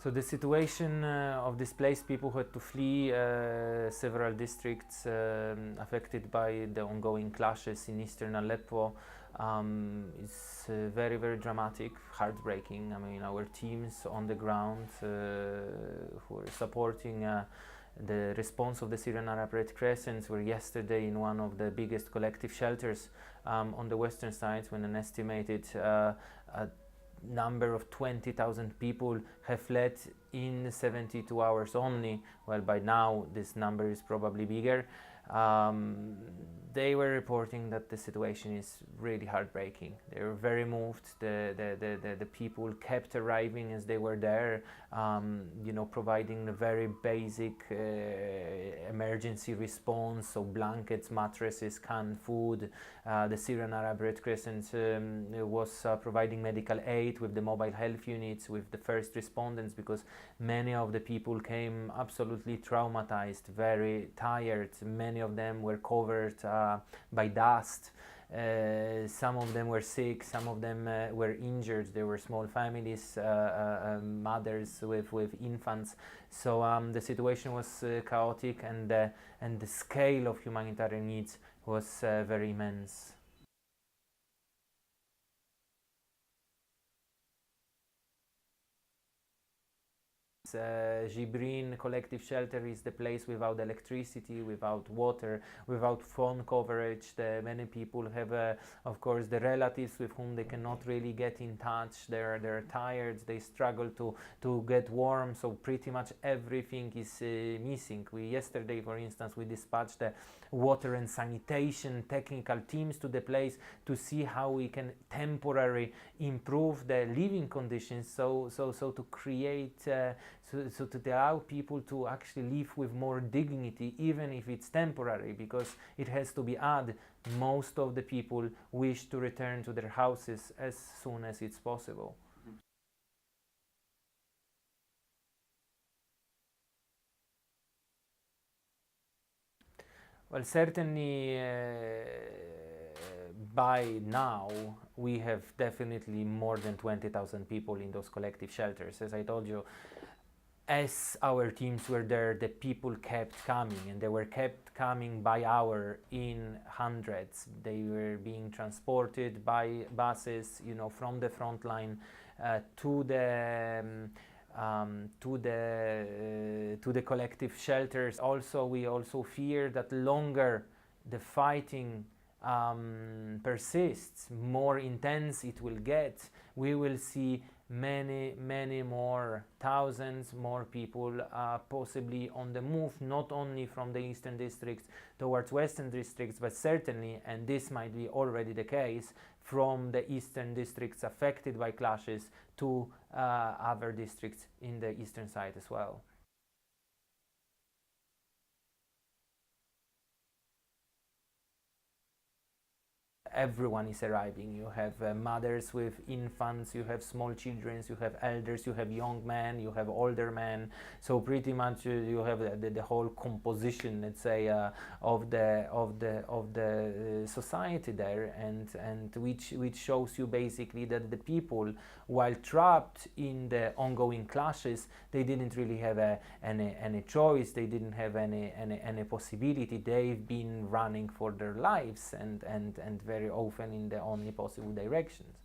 So the situation of displaced people who had to flee several districts affected by the ongoing clashes in eastern Aleppo is very, very dramatic, heartbreaking. I mean, our teams on the ground who are supporting the response of the Syrian Arab Red Crescent were yesterday in one of the biggest collective shelters on the western side, when an estimated number of 20,000 people have fled in 72 hours only. Well, by now this number is probably bigger. They were reporting that the situation is really heartbreaking. They were very moved. The people kept arriving as they were there, you know, providing a very basic emergency response, so blankets, mattresses, canned food. The Syrian Arab Red Crescent was providing medical aid with the mobile health units, with the first respondents, because many of the people came absolutely traumatized, very tired. Many of them were covered by dust. Some of them were sick, some of them were injured. There were small families, mothers with infants. So the situation was chaotic, and the scale of humanitarian needs was very immense. Jibrin collective shelter is the place without electricity, without water, without phone coverage. Many people have, of course, the relatives with whom they cannot really get in touch. They're tired. They struggle to get warm. So pretty much everything is missing. Yesterday, for instance, we dispatched the water and sanitation technical teams to the place to see how we can temporarily improve the living conditions. So to create. So to allow people to actually live with more dignity, even if it's temporary, because it has to be added, most of the people wish to return to their houses as soon as it's possible. Well, certainly by now we have definitely more than 20,000 people in those collective shelters. As I told you, as our teams were there, the people kept coming, and they were kept coming by hour in hundreds. They were being transported by buses, you know, from the front line to the collective shelters. Also, we also fear that longer the fighting persists, more intense it will get. We will see many more, thousands more people possibly on the move, not only from the eastern districts towards western districts, but certainly, and this might be already the case, from the eastern districts affected by clashes to other districts in the eastern side as well. Everyone is arriving. You have mothers with infants, you have small children, you have elders, you have young men, you have older men. So pretty much you have the whole composition, let's say, of the society there, and which shows you basically that the people, while trapped in the ongoing clashes, they didn't really have any choice. They didn't have any possibility. They've been running for their lives, and very often in the only possible directions.